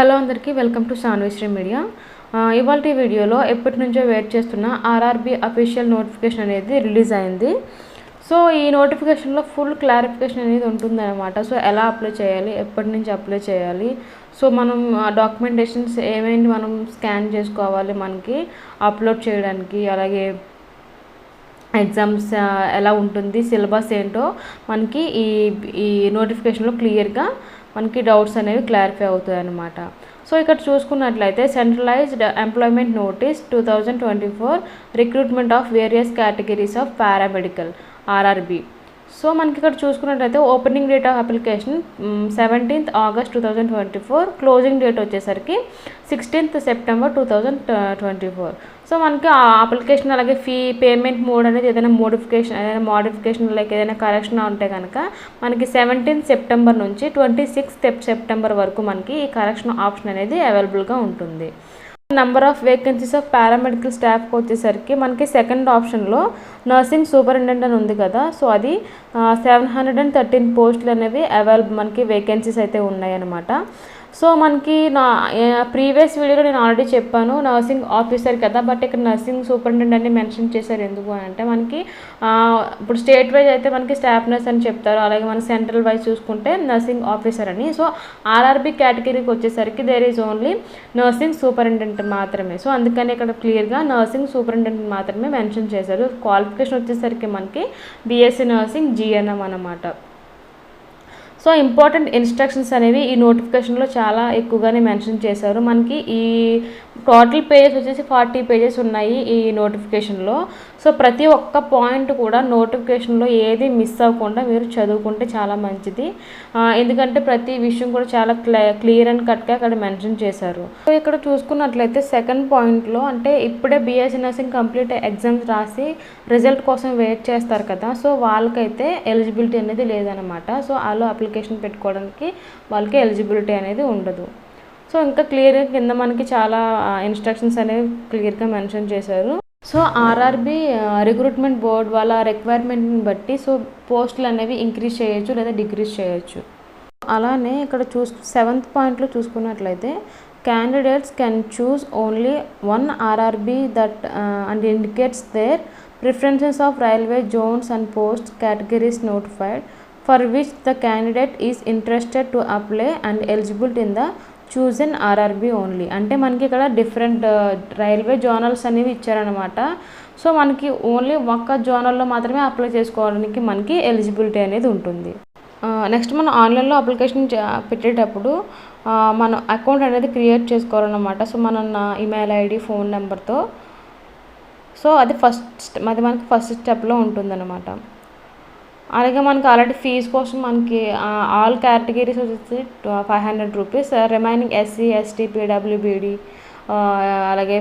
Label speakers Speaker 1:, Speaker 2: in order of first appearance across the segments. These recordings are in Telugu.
Speaker 1: హలో అందరికీ వెల్కమ్ టు సాన్విశ్రీ మీడియా. ఇవాల్టి వీడియోలో ఎప్పటి నుంచో వెయిట్ చేస్తున్న ఆర్ఆర్బీ అఫీషియల్ నోటిఫికేషన్ అనేది రిలీజ్ అయింది. సో ఈ నోటిఫికేషన్లో ఫుల్ క్లారిఫికేషన్ అనేది ఉంటుందన్నమాట. సో ఎలా అప్లై చేయాలి, ఎప్పటి నుంచి అప్లై చేయాలి, సో మనం డాక్యుమెంటేషన్స్ ఏమేమి మనం స్కాన్ చేసుకోవాలి మనకి అప్లోడ్ చేయడానికి, అలాగే ఎగ్జామ్స్ ఎలా ఉంటుంది, సిలబస్ ఏంటో మనకి ఈ ఈ నోటిఫికేషన్లో క్లియర్గా మనకి డౌట్స్ అనేవి క్లారిఫై అవుతాయి అన్నమాట. సో ఇక్కడ చూసుకున్నట్లయితే centralized employment notice 2024 recruitment of various categories of paramedical RRB. So మనకి ఇక్కడ చూసుకున్నట్లయితే opening date of application 17th August 2024, closing date వచ్చేసరికి 16th September 2024. సో మనకి ఆ అప్లికేషన్ అలాగే ఫీ పేమెంట్ మోడ్ అనేది ఏదైనా మోడిఫికేషన్ లైక్ ఏదైనా కరెక్షన్ ఉంటే కనుక మనకి 17th September నుంచి 26th September వరకు మనకి ఈ కరెక్షన్ ఆప్షన్ అనేది అవైలబుల్గా ఉంటుంది. Number of vacancies of paramedical స్టాఫ్కి వచ్చేసరికి మనకి సెకండ్ ఆప్షన్లో నర్సింగ్ సూపరింటెండెంట్ అని ఉంది కదా, సో అది 713 పోస్టులు అనేవి మనకి వేకెన్సీస్ అయితే ఉన్నాయన్నమాట. సో మనకి నా ప్రీవియస్ వీడియోలో నేను ఆల్రెడీ చెప్పాను నర్సింగ్ ఆఫీసర్ కదా, బట్ ఇక్కడ నర్సింగ్ సూపరింటెండెంట్ అని మెన్షన్ చేశారు. ఎందుకు అంటే మనకి ఇప్పుడు స్టేట్ వైజ్ అయితే మనకి స్టాఫ్ నర్స్ అని చెప్తారు, అలాగే మన సెంట్రల్ వైజ్ చూసుకుంటే నర్సింగ్ ఆఫీసర్ అని. సో ఆర్ఆర్బీ కేటగిరీకి వచ్చేసరికి there is only nursing superintendent మాత్రమే. సో అందుకని ఇక్కడ క్లియర్గా నర్సింగ్ సూపరింటెండెంట్ మాత్రమే మెన్షన్ చేశారు. క్వాలిఫికేషన్ వచ్చేసరికి మనకి బీఎస్సీ నర్సింగ్ జిఎన్ఎం అన్నమాట. సో ఇంపార్టెంట్ ఇన్స్ట్రక్షన్స్ అనేవి ఈ నోటిఫికేషన్లో చాలా ఎక్కువగానే మెన్షన్ చేశారు. మనకి ఈ టోటల్ పేజెస్ వచ్చేసి 40 pages ఉన్నాయి ఈ నోటిఫికేషన్లో. సో ప్రతి ఒక్క పాయింట్ కూడా నోటిఫికేషన్లో ఏది మిస్ అవ్వకుండా మీరు చదువుకుంటే చాలా మంచిది, ఎందుకంటే ప్రతి విషయం కూడా చాలా క్లియర్ అండ్ కట్గా అక్కడ మెన్షన్ చేశారు. సో ఇక్కడ చూసుకున్నట్లయితే సెకండ్ పాయింట్లో అంటే ఇప్పుడే బీఎస్సీ నర్సింగ్ కంప్లీట్ ఎగ్జామ్స్ రాసి రిజల్ట్ కోసం వెయిట్ చేస్తారు కదా, సో వాళ్ళకైతే ఎలిజిబిలిటీ అనేది లేదనమాట. సో వాళ్ళు అప్లికేషన్ పెట్టుకోవడానికి వాళ్ళకి ఎలిజిబిలిటీ అనేది ఉండదు. సో ఇంకా క్లియర్గా కింద మనకి చాలా ఇన్స్ట్రక్షన్స్ అనేవి క్లియర్గా మెన్షన్ చేశారు. సో ఆర్ఆర్బీ రిక్రూట్మెంట్ బోర్డ్ వాళ్ళ రిక్వైర్మెంట్ని బట్టి సో పోస్టులు అనేవి ఇంక్రీజ్ చేయొచ్చు లేదా డిక్రీజ్ చేయొచ్చు. అలానే ఇక్కడ 7th పాయింట్లో చూసుకున్నట్లయితే candidates can choose only one RRB that and indicates their preferences of railway zones and post categories notified for which the candidate is interested to apply and eligible in the chosen RRB only. అంటే మనకి ఇక్కడ డిఫరెంట్ రైల్వే జోనల్స్ అనేవి ఇచ్చారనమాట. సో మనకి ఓన్లీ ఒక్క జోనల్లో మాత్రమే అప్లై చేసుకోవడానికి మనకి ఎలిజిబిలిటీ అనేది ఉంటుంది. నెక్స్ట్ మనం ఆన్లైన్లో అప్లికేషన్ పెట్టేటప్పుడు మన అకౌంట్ అనేది క్రియేట్ చేసుకోవాలన్నమాట. సో మన ఈమెయిల్ ఐడి ఫోన్ నెంబర్తో. సో అది మనకి ఫస్ట్ స్టెప్లో ఉంటుందన్నమాట. అలాగే మనకి ఆల్రెడీ ఫీజు కోసం మనకి ఆల్ కేటగిరీస్ వచ్చేసి 500 rupees, remaining SC ST PWBD అలాగే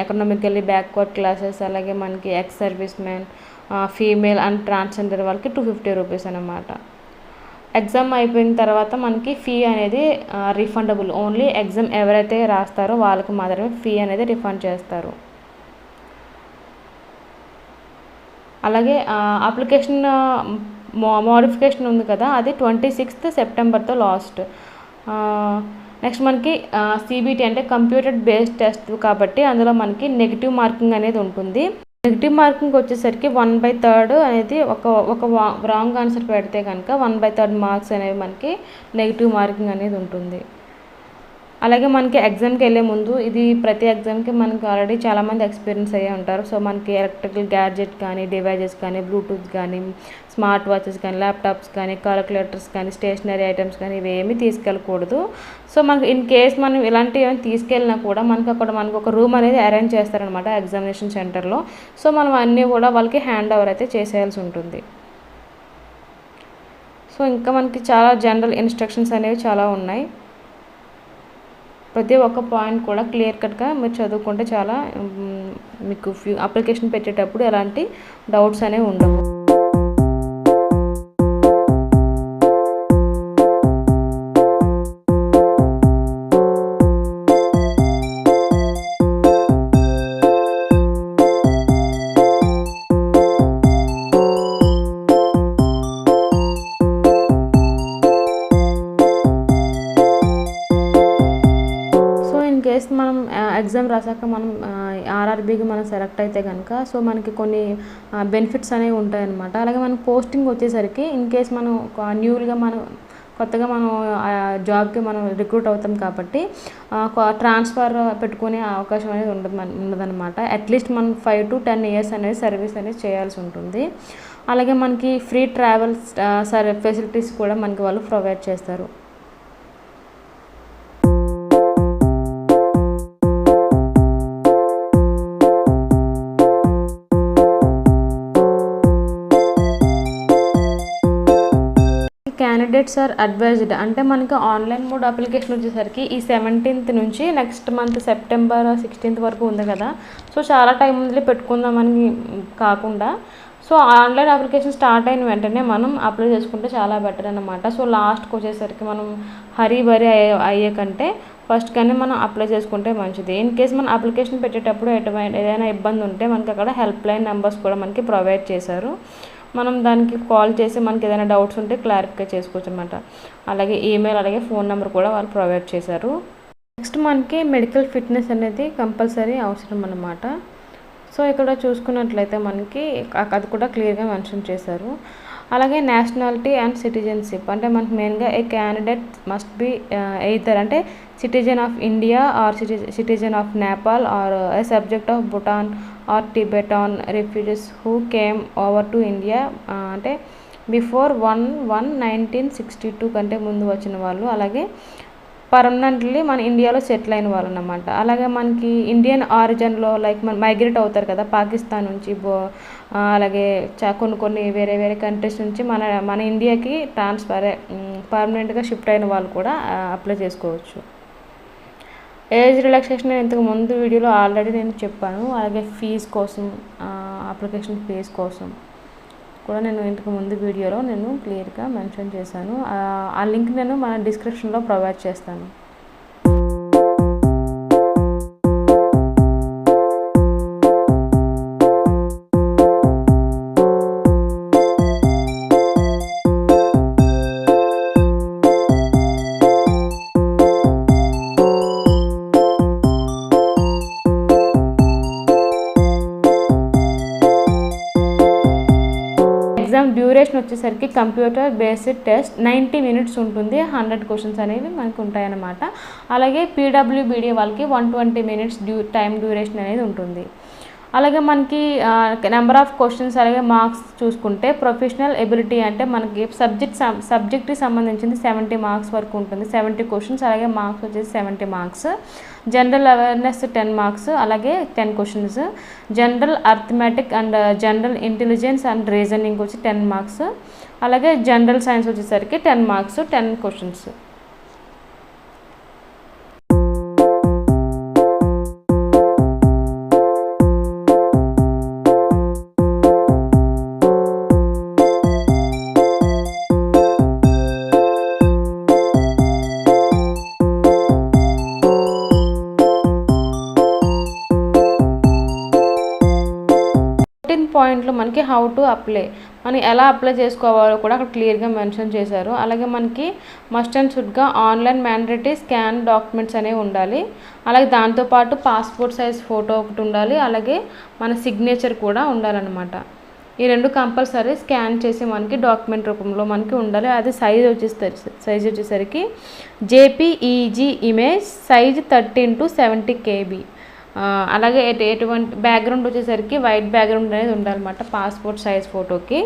Speaker 1: ఎకనామికల్లీ బ్యాక్వర్డ్ క్లాసెస్ అలాగే మనకి ex service man female and transgender వాళ్ళకి 250 రూపీస్ అన్నమాట. ఎగ్జామ్ అయిపోయిన తర్వాత మనకి ఫీ అనేది రిఫండబుల్, ఓన్లీ ఎగ్జామ్ ఎవరైతే రాస్తారో వాళ్ళకి మాత్రమే ఫీ అనేది రిఫండ్ చేస్తారు. అలాగే అప్లికేషన్ మోడిఫికేషన్ ఉంది కదా, అది 26th Septemberతో లాస్ట్. నెక్స్ట్ మనకి సిబిటి అంటే కంప్యూటర్ బేస్డ్ టెస్ట్ కాబట్టి అందులో మనకి నెగిటివ్ మార్కింగ్ అనేది ఉంటుంది. నెగిటివ్ మార్కింగ్ వచ్చేసరికి 1/3 అనేది ఒక రాంగ్ ఆన్సర్ పెడితే కనుక 1/3 మార్క్స్ అనేవి మనకి నెగిటివ్ మార్కింగ్ అనేది ఉంటుంది. అలాగే మనకి ఎగ్జామ్కి వెళ్ళే ముందు ఇది ప్రతి ఎగ్జామ్కి మనకి ఆల్రెడీ చాలామంది ఎక్స్పీరియన్స్ అయ్యే ఉంటారు. సో మనకి ఎలక్ట్రికల్ గ్యాడ్జెట్ కానీ డివైజెస్ కానీ బ్లూటూత్ కానీ స్మార్ట్ వాచెస్ కానీ ల్యాప్టాప్స్ కానీ క్యాలిక్యులేటర్స్ కానీ స్టేషనరీ ఐటమ్స్ కానీ ఇవేమీ తీసుకెళ్ళకూడదు. సో మనకి ఇన్ కేస్ మనం ఇలాంటివి ఏమైనా తీసుకెళ్ళినా కూడా మనకు ఒక రూమ్ అనేది అరేంజ్ చేస్తారనమాట ఎగ్జామినేషన్ సెంటర్లో. సో మనం అన్నీ కూడా వాళ్ళకి హ్యాండ్ ఓవర్ అయితే చేసేయాల్సి ఉంటుంది. సో ఇంకా మనకి చాలా జనరల్ ఇన్స్ట్రక్షన్స్ అనేవి చాలా ఉన్నాయి. ప్రతి ఒక్క పాయింట్ కూడా క్లియర్ కట్గా మీరు చదువుకుంటే చాలా మీకు అప్లికేషన్ పెట్టేటప్పుడు ఎలాంటి డౌట్స్ అనేవి ఉండవు. కేస్ మనం ఎగ్జామ్ రాసాక మనం ఆర్ఆర్బీకి మనం సెలెక్ట్ అయితే కనుక సో మనకి కొన్ని బెనిఫిట్స్ అనేవి ఉంటాయన్నమాట. అలాగే మనకు పోస్టింగ్ వచ్చేసరికి ఇన్ కేస్ మనం న్యూగా మనం కొత్తగా మనం జాబ్కి మనం రిక్రూట్ అవుతాం కాబట్టి ట్రాన్స్ఫర్ పెట్టుకునే అవకాశం అనేది ఉండదన్నమాట. అట్లీస్ట్ మనం 5 to 10 years అనేది సర్వీస్ అనేది చేయాల్సి ఉంటుంది. అలాగే మనకి ఫ్రీ ట్రావెల్ ఫెసిలిటీస్ కూడా మనకి వాళ్ళు ప్రొవైడ్ చేస్తారు. క్యాండిడేట్స్ ఆర్ అడ్వైజ్డ్ అంటే మనకి ఆన్లైన్ మోడ్ అప్లికేషన్ వచ్చేసరికి ఈ 17th నుంచి నెక్స్ట్ మంత్ September 16th వరకు ఉంది కదా. సో చాలా టైం ముందులే పెట్టుకుందామని కాకుండా సో ఆన్లైన్ అప్లికేషన్ స్టార్ట్ అయిన వెంటనే మనం అప్లై చేసుకుంటే చాలా బెటర్ అన్నమాట. సో లాస్ట్కి వచ్చేసరికి మనం హరీ బరీ అయ్యే కంటే ఫస్ట్ కానీ మనం అప్లై చేసుకుంటే మంచిది. ఇన్ కేస్ మనం అప్లికేషన్ పెట్టేటప్పుడు ఏదైనా ఇబ్బంది ఉంటే మనకి అక్కడ హెల్ప్ లైన్ నెంబర్స్ కూడా మనకి ప్రొవైడ్ చేశారు. మనం దానికి కాల్ చేసి మనకి ఏదైనా డౌట్స్ ఉంటే క్లారిఫై చేసుకోవచ్చు అనమాట. అలాగే ఈమెయిల్ అలాగే ఫోన్ నెంబర్ కూడా వాళ్ళు ప్రొవైడ్ చేశారు. నెక్స్ట్ మనకి మెడికల్ ఫిట్నెస్ అనేది కంపల్సరీ అవసరం అన్నమాట. సో ఇక్కడ చూసుకున్నట్లయితే మనకి అది కూడా క్లియర్గా మెన్షన్ చేశారు. అలాగే నేషనాలిటీ అండ్ సిటిజన్షిప్ అంటే మనకి మెయిన్గా a candidate must be either అంటే citizen of India or citizen of Nepal or a subject of Bhutan or Tibetan refugees who came over to India అంటే బిఫోర్ 1/1/1962 కంటే ముందు వచ్చిన వాళ్ళు, అలాగే పర్మనెంట్లీ మన ఇండియాలో సెటిల్ అయిన వాళ్ళు అన్నమాట. అలాగే మనకి ఇండియన్ ఆరిజిన్లో లైక్ మన మైగ్రేట్ అవుతారు కదా పాకిస్తాన్ నుంచి అలాగే కొన్ని వేరే కంట్రీస్ నుంచి మన ఇండియాకి పర్మనెంట్గా షిఫ్ట్ అయిన వాళ్ళు కూడా అప్లై చేసుకోవచ్చు. ఏజ్ రిలాక్సేషన్ ఇంతకు ముందు వీడియోలో ఆల్రెడీ నేను చెప్పాను. అలాగే ఫీజు కోసం అప్లికేషన్ ఫీజు కోసం కూడా నేను ఇంతకు ముందు వీడియోలో నేను క్లియర్గా మెన్షన్ చేశాను. ఆ లింక్ నేను మన డిస్క్రిప్షన్లో ప్రొవైడ్ చేస్తాను. ఎగ్జామ్ డ్యూరేషన్ వచ్చేసరికి కంప్యూటర్ బేస్డ్ టెస్ట్ 90 minutes ఉంటుంది. 100 questions అనేవి మనకు ఉంటాయన్నమాట. అలాగే పీడబ్ల్యూబీడీ వాళ్ళకి 120 minutes టైం డ్యూరేషన్ అనేది ఉంటుంది. అలాగే మనకి నెంబర్ ఆఫ్ క్వశ్చన్స్ అలాగే మార్క్స్ చూసుకుంటే ప్రొఫెషనల్ ఎబిలిటీ అంటే మనకి సబ్జెక్ట్కి సంబంధించింది 70 marks వరకు ఉంటుంది. 70 questions అలాగే మార్క్స్ వచ్చేసి 70 marks. జనరల్ అవేర్నెస్ 10 marks అలాగే 10 questions. General arithmetic and general intelligence and reasoning వచ్చి 10 marks. అలాగే జనరల్ సైన్స్ వచ్చేసరికి 10 marks 10 questions. పాయింట్లో మనకి హౌ టు అప్లై మనం ఎలా అప్లై చేసుకోవాలో కూడా అక్కడ క్లియర్గా మెన్షన్ చేశారు. అలాగే మనకి మస్ట్ అండ్ షుడ్గా ఆన్లైన్ మ్యాండేటరీ స్కాన్ డాక్యుమెంట్స్ అనేవి ఉండాలి. అలాగే దాంతోపాటు పాస్పోర్ట్ సైజ్ ఫోటో ఒకటి ఉండాలి. అలాగే మన సిగ్నేచర్ కూడా ఉండాలన్నమాట. ఈ రెండు కంపల్సరీ స్కాన్ చేసి మనకి డాక్యుమెంట్ రూపంలో మనకి ఉండాలి. అది సైజ్ వచ్చేసరికి JPEG image size 13 to 70 KB. అలాగే ఎటువంటి బ్యాక్గ్రౌండ్ వచ్చేసరికి వైట్ బ్యాక్గ్రౌండ్ అనేది ఉండాలన్నమాట పాస్పోర్ట్ సైజ్ ఫోటోకి.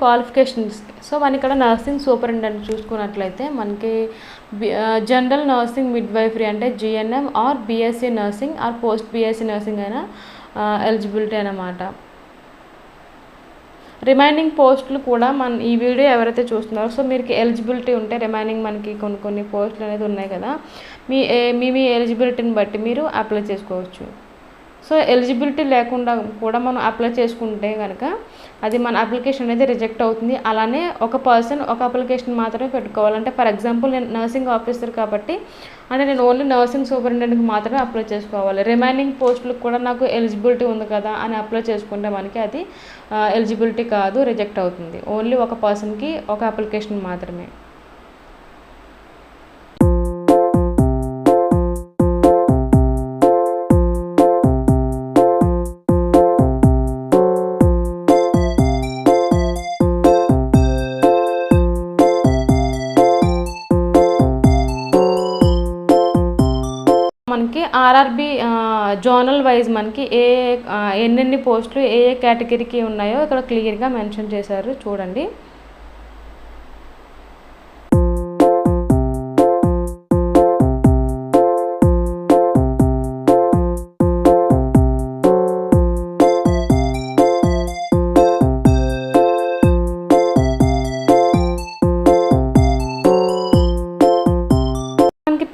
Speaker 1: క్వాలిఫికేషన్స్. సో మన ఇక్కడ నర్సింగ్ సూపరింటెండెంట్ చూసుకున్నట్లయితే మనకి జనరల్ నర్సింగ్ మిడ్వైఫరీ అంటే GNM or BSc nursing or post BSc nursing అయినా ఎలిజిబిలిటీ అన్నమాట. రిమైనింగ్ పోస్టులు కూడా ఈ వీడియో ఎవరైతే చూస్తున్నారో సో మీకు ఎలిజిబిలిటీ ఉంటే రిమైనింగ్ మనకి కొన్ని పోస్టులు అనేది ఉన్నాయి కదా, మీ ఎలిజిబిలిటీని బట్టి మీరు అప్లై చేసుకోవచ్చు. సో ఎలిజిబిలిటీ లేకుండా కూడా మనం అప్లై చేసుకుంటే కనుక అది మన అప్లికేషన్ అనేది రిజెక్ట్ అవుతుంది. అలానే ఒక పర్సన్ ఒక అప్లికేషన్ మాత్రమే పెట్టుకోవాలంటే ఫర్ ఎగ్జాంపుల్ నేను నర్సింగ్ ఆఫీసర్ కాబట్టి అంటే నేను ఓన్లీ నర్సింగ్ సూపరింటెండెంట్కి మాత్రమే అప్లై చేసుకోవాలి. రిమైనింగ్ పోస్టులకు కూడా నాకు ఎలిజిబిలిటీ ఉంది కదా అని అప్లై చేసుకుంటే మనకి అది ఎలిజిబిలిటీ కాదు, రిజెక్ట్ అవుతుంది. ఓన్లీ ఒక పర్సన్కి ఒక అప్లికేషన్ మాత్రమే. మనకి ఆర్ఆర్బి జోనల్ వైజ్ మనకి ఎన్నెన్ని పోస్టులు ఏ కేటగిరీకి ఉన్నాయో ఇక్కడ క్లియర్గా మెన్షన్ చేశారు చూడండి.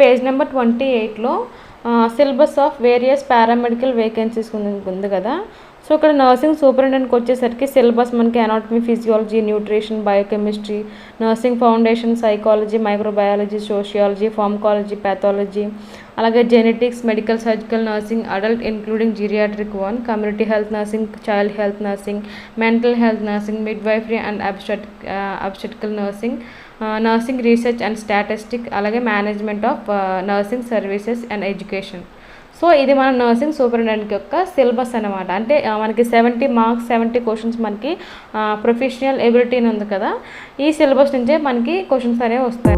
Speaker 1: పేజ్ నెంబర్ 28లో syllabus of various paramedical vacancies ఉంది కదా. సో ఇక్కడ నర్సింగ్ సూపరింటెండెంట్కి వచ్చేసరికి సిలబస్ మనకి anatomy, physiology, nutrition, biochemistry, nursing foundation, psychology, microbiology, sociology, pharmacology, pathology, అలాగే genetics, medical surgical nursing, adult including geriatric 1, community health nursing, child health nursing, mental health nursing, midwifery and obstetrical nursing, nursing research and statistic, అలాగే management of nursing services and education. So ఇది మన నర్సింగ్ సూపరింటెండెంట్ యొక్క సిలబస్ అనమాట. అంటే మనకి 70 మార్క్స్ 70 క్వశ్చన్స్ మనకి ప్రొఫెషనల్ ఎబిలిటీ అని ఉంది కదా, ఈ సిలబస్ నుంచే మనకి క్వశ్చన్స్ అనేవి వస్తాయి.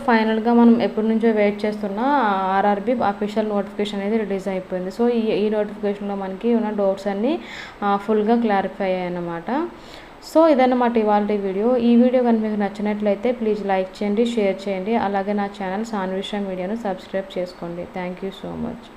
Speaker 1: ఫైనల్గా మనం ఎప్పటి నుంచో వెయిట్ చేస్తున్న ఆర్ఆర్బి అఫీషియల్ నోటిఫికేషన్ అనేది రిలీజ్ అయిపోయింది. సో ఈ నోటిఫికేషన్లో మనకి ఉన్న డౌట్స్ అన్నీ ఫుల్గా క్లారిఫై అయ్యాయి అన్నమాట. సో ఇదన్నమాట ఇవాళ వీడియో. ఈ వీడియో కనుక మీకు నచ్చినట్లయితే ప్లీజ్ లైక్ చేయండి, షేర్ చేయండి, అలాగే నా ఛానల్ సాన్విష మీడియాను సబ్స్క్రైబ్ చేసుకోండి. Thank you so much.